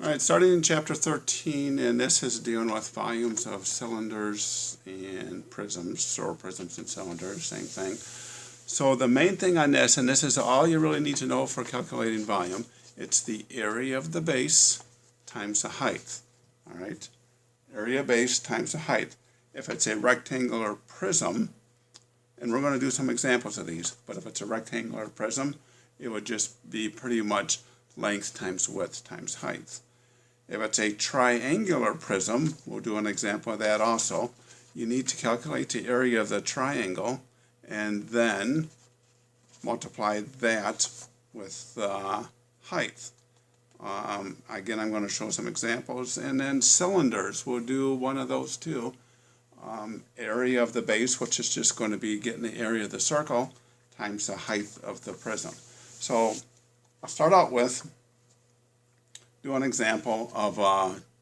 Alright, starting in chapter 13, and this is dealing with volumes of cylinders and prisms, or prisms and cylinders, same thing. So the main thing on this, and this is all you really need to know for calculating volume, it's the area of the base times the height. Alright, area base times the height. If it's a rectangular prism, and we're going to do some examples of these, but if it's a rectangular prism, it would just be pretty much length times width times height. If it's a triangular prism, we'll do an example of that also. You need to calculate the area of the triangle and then multiply that with the height. Again, I'm going to show some examples. And then cylinders, we'll do one of those too. Area of the base, which is just going to be getting the area of the circle, times the height of the prism. So I'll start out with do an example of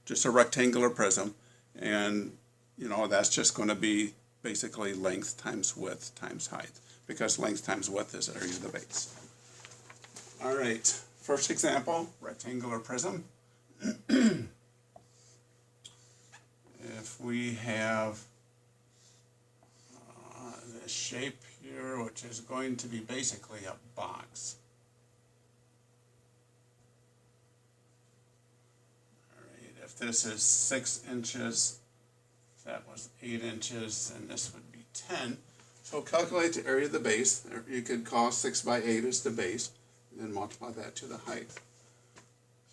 just a rectangular prism, and that's just going to be basically length times width times height, because length times width is area of the base. All right, first example, rectangular prism. If we have this shape here, which is going to be basically a box. If this is 6 inches, that was 8 inches, and this would be 10. So calculate the area of the base. You could call 6 by 8 as the base, and then multiply that to the height.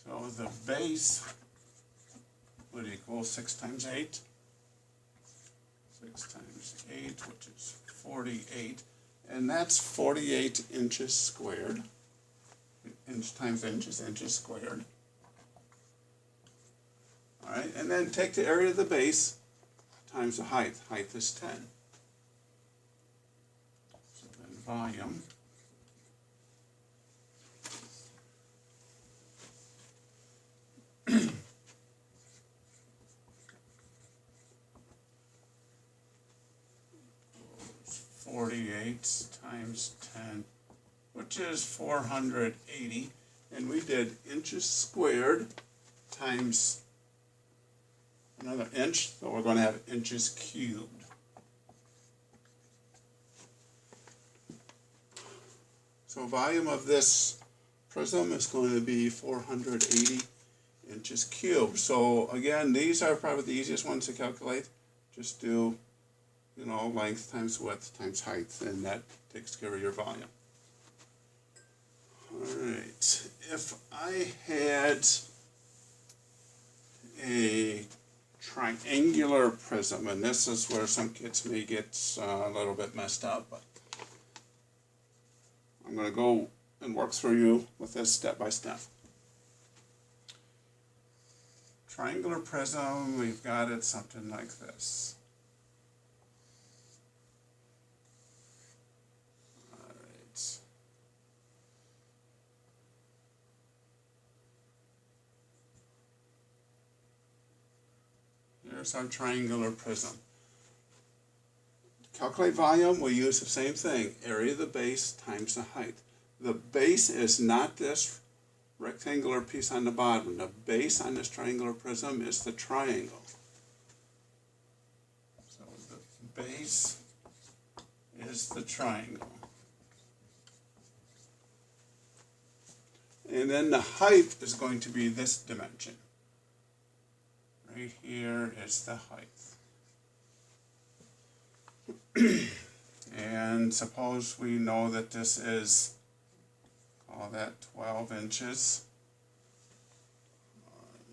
So the base would equal 6 times 8. 6 times 8, which is 48. And that's 48 inches squared. Inch times inch is inches squared. Alright, and then take the area of the base times the height. Height is 10. So then volume is 48 times 10, which is 480. And we did inches squared times another inch, so we're going to have inches cubed. So volume of this prism is going to be 480 inches cubed. So again, these are probably the easiest ones to calculate. Just do, length times width times height, and that takes care of your volume. Alright, if I had a triangular prism, and this is where some kids may get a little bit messed up, but I'm going to go and work through you with this step by step. Triangular prism, we've got it something like this. Alright. Here's our triangular prism. To calculate volume, we use the same thing, area of the base times the height. The base is not this rectangular piece on the bottom. The base on this triangular prism is the triangle. So the base is the triangle. And then the height is going to be this dimension. Right here is the height. And suppose we know that this is, call that 12 inches.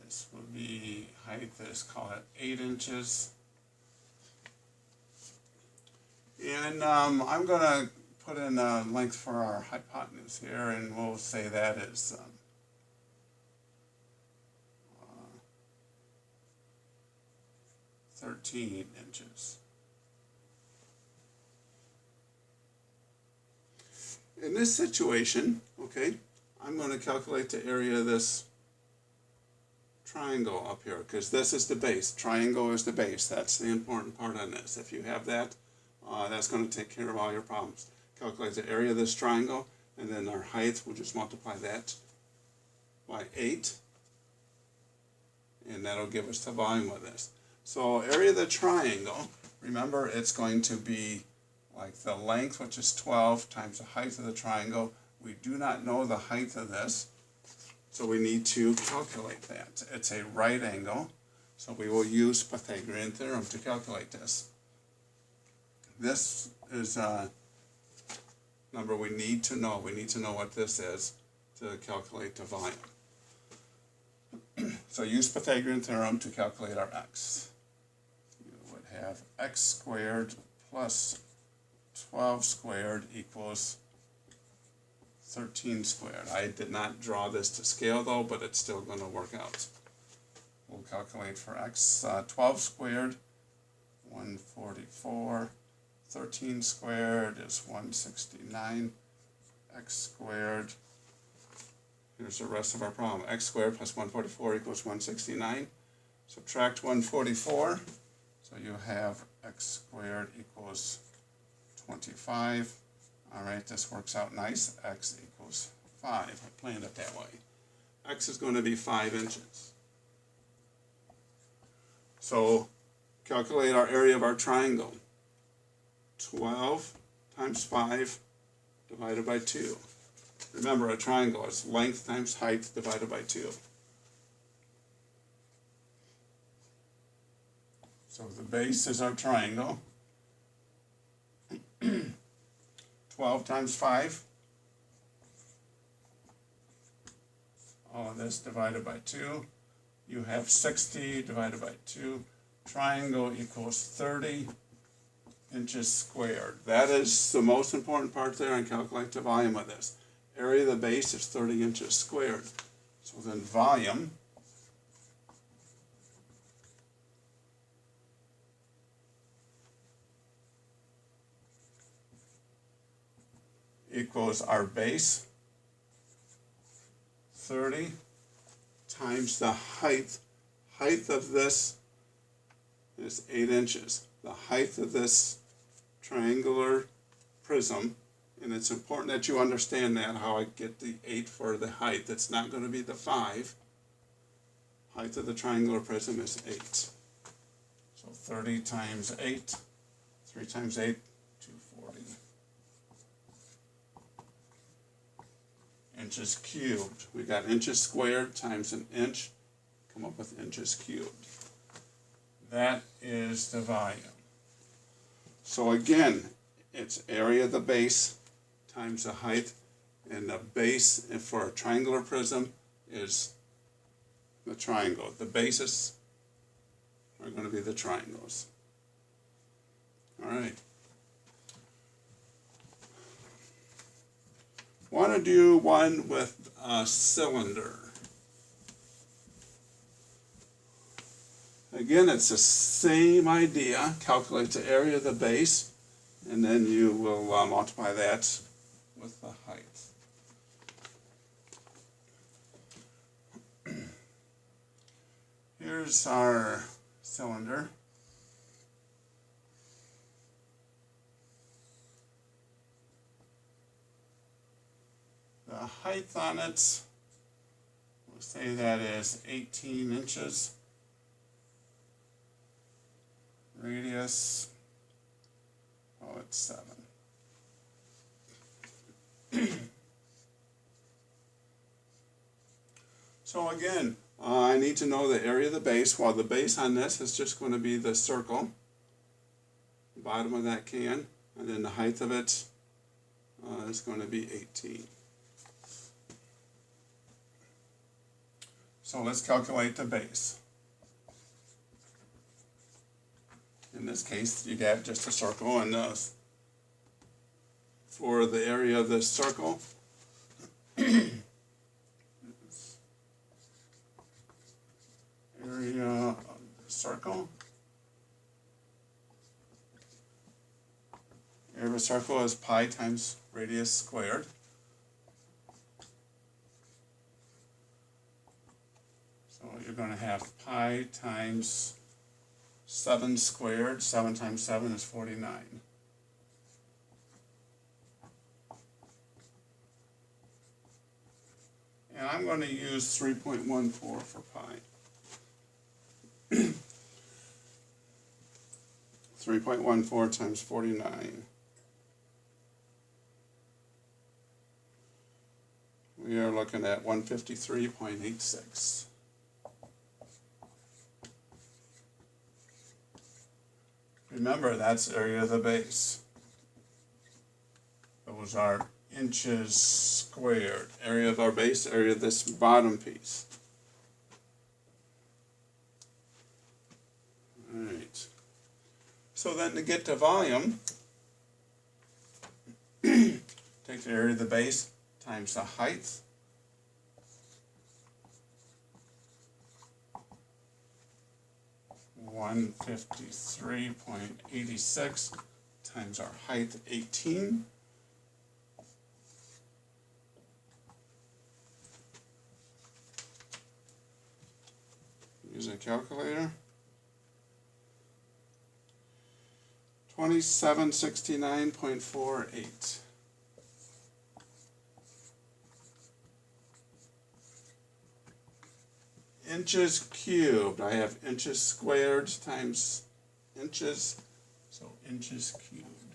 This would be height, let's call it 8 inches. And I'm going to put in a length for our hypotenuse here, and we'll say that is 13 inches. In this situation, okay, I'm going to calculate the area of this triangle up here, because this is the base. Triangle is the base. That's the important part on this. If you have that, that's going to take care of all your problems. Calculate the area of this triangle, and then our height, we'll just multiply that by 8. and that'll give us the volume of this. So area of the triangle, remember it's going to be like the length, which is 12, times the height of the triangle. We do not know the height of this, so we need to calculate that. It's a right angle, so we will use Pythagorean theorem to calculate this. This is a number we need to know. We need to know what this is to calculate the volume. So use Pythagorean theorem to calculate our x. You would have x squared plus 12 squared equals 13 squared. I did not draw this to scale though, but it's still going to work out. We'll calculate for x. 12 squared, 144. 13 squared is 169. X squared. Here's the rest of our problem. X squared plus 144 equals 169. Subtract 144. So you have x squared equals 25. Alright, this works out nice. X equals 5. I planned it that way. X is going to be 5 inches. So calculate our area of our triangle. 12 times 5 divided by 2. Remember, a triangle is length times height divided by 2. So the base is our triangle. 12 times 5. All of this divided by 2. You have 60 divided by 2. Triangle equals 30 inches squared. That is the most important part there, and calculate the volume of this. Area of the base is 30 inches squared. So then volume equals our base, 30, times the height. Height of this is 8 inches. The height of this triangular prism, and it's important that you understand that, how I get the 8 for the height. It's not going to be the 5. Height of the triangular prism is 8. So 30 times 8, 3 times 8, 240. Inches cubed. We got inches squared times an inch. Come up with inches cubed. That is the volume. So again, it's area of the base times the height, and the base for a triangular prism is the triangle. The bases are going to be the triangles. All right. Want to do one with a cylinder. Again, it's the same idea. Calculate the area of the base, and then you will multiply that with the height. Here's our cylinder. The height on it, we'll say that is 18 inches. Radius, oh, it's 7. So again, I need to know the area of the base. Well, the base on this is just going to be the circle, the bottom of that can, and then the height of it is going to be 18. So let's calculate the base. In this case, you have just a circle, and for the area of this circle, area of the circle. Area of a circle is pi times radius squared. So you're going to have pi times 7 squared. 7 times 7 is 49. And I'm going to use 3.14 for pi. 3.14 times 49. We are looking at 153.86. Remember, that's area of the base. Those are inches squared. Area of our base, area of this bottom piece. Alright. So then to get to volume, take the area of the base times the height. $153.86 times our height, 18. Use a calculator. 2769.48. Inches cubed. I have inches squared times inches, so inches cubed.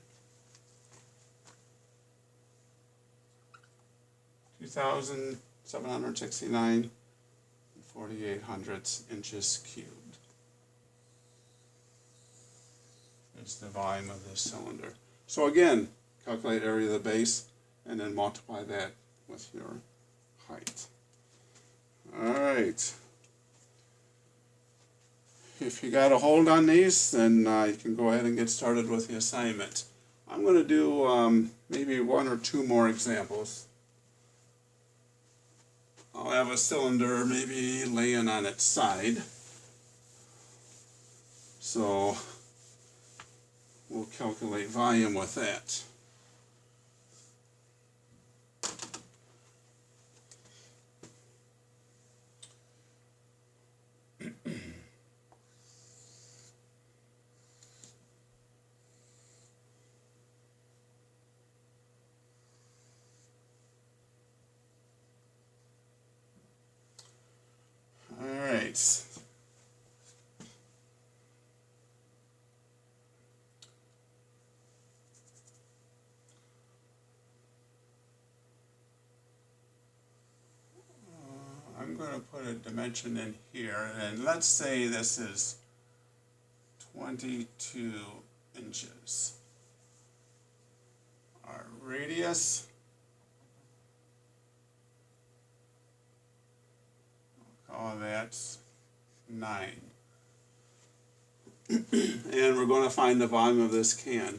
2,769.48 inches cubed is the volume of this cylinder. So again, calculate area of the base and then multiply that with your height. Alright. If you got a hold on these, then you can go ahead and get started with the assignment. I'm going to do maybe one or two more examples. I'll have a cylinder maybe laying on its side. So we'll calculate volume with that. Alright. I'm going to put a dimension in here, and let's say this is 22 inches. Our radius, we'll call that 9. And we're going to find the volume of this can.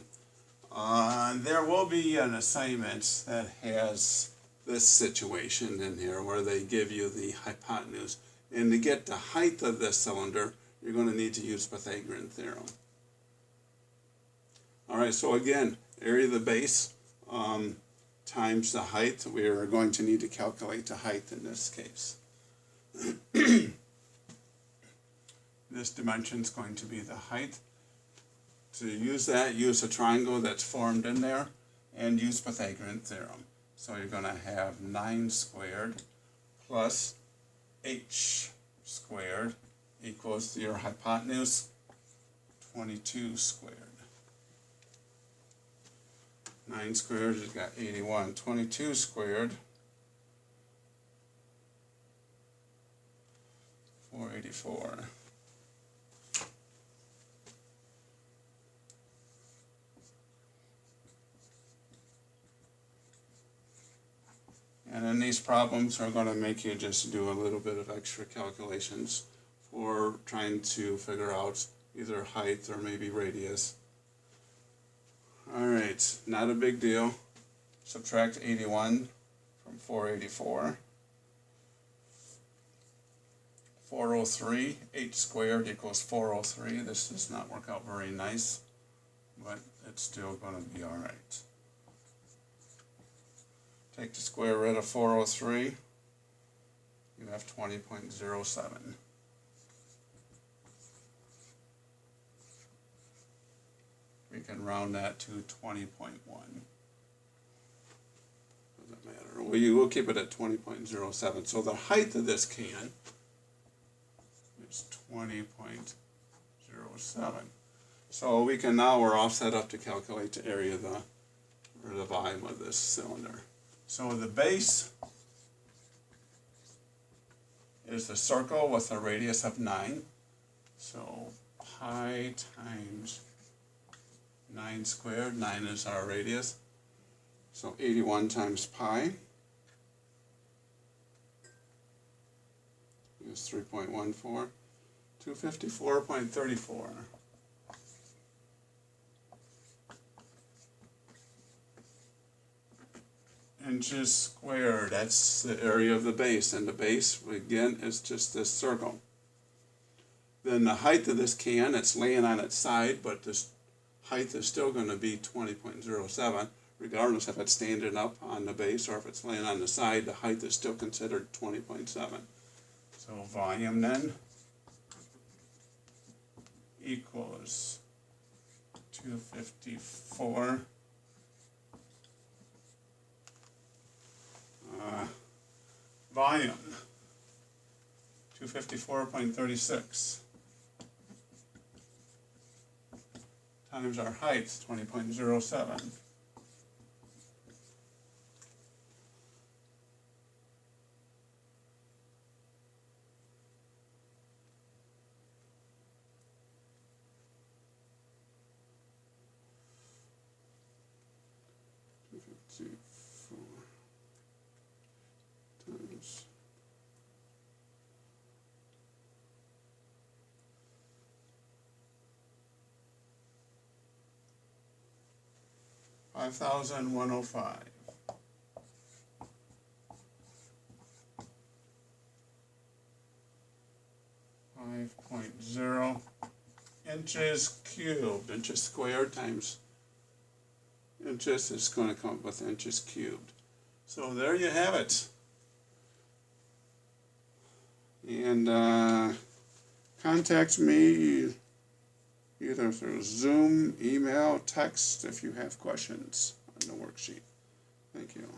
There will be an assignment that has this situation in here where they give you the hypotenuse. And to get the height of this cylinder, you're going to need to use Pythagorean theorem. Alright, so again, area of the base times the height. We are going to need to calculate the height in this case. This dimension is going to be the height. To use that, use a triangle that's formed in there and use Pythagorean theorem. So you're going to have 9 squared plus h squared equals your hypotenuse, 22 squared. 9 squared has got 81. 22 squared, 484. And then these problems are going to make you just do a little bit of extra calculations for trying to figure out either height or maybe radius. Alright, not a big deal. Subtract 81 from 484. 403, h squared equals 403. This does not work out very nice, but it's still going to be alright. Take the square root of 403, you have 20.07. We can round that to 20.1. Doesn't matter. We'll keep it at 20.07. So the height of this can is 20.07. So we can now, we're all set up to calculate the area of the, or the volume of this cylinder. So the base is the circle with a radius of 9. So pi times 9 squared, 9 is our radius. So 81 times pi is 3.14, 254.34. Inches squared, that's the area of the base, and the base, again, is just this circle. Then the height of this can, it's laying on its side, but this height is still going to be 20.07, regardless if it's standing up on the base or if it's laying on the side, the height is still considered 20.7. So volume then equals 254 volume 254.36 times our height 20.07. Times 5,105. 5.0 inches cubed. Inches squared times inches is going to come up with inches cubed. So there you have it. And contact me either through Zoom, email, text if you have questions on the worksheet. Thank you.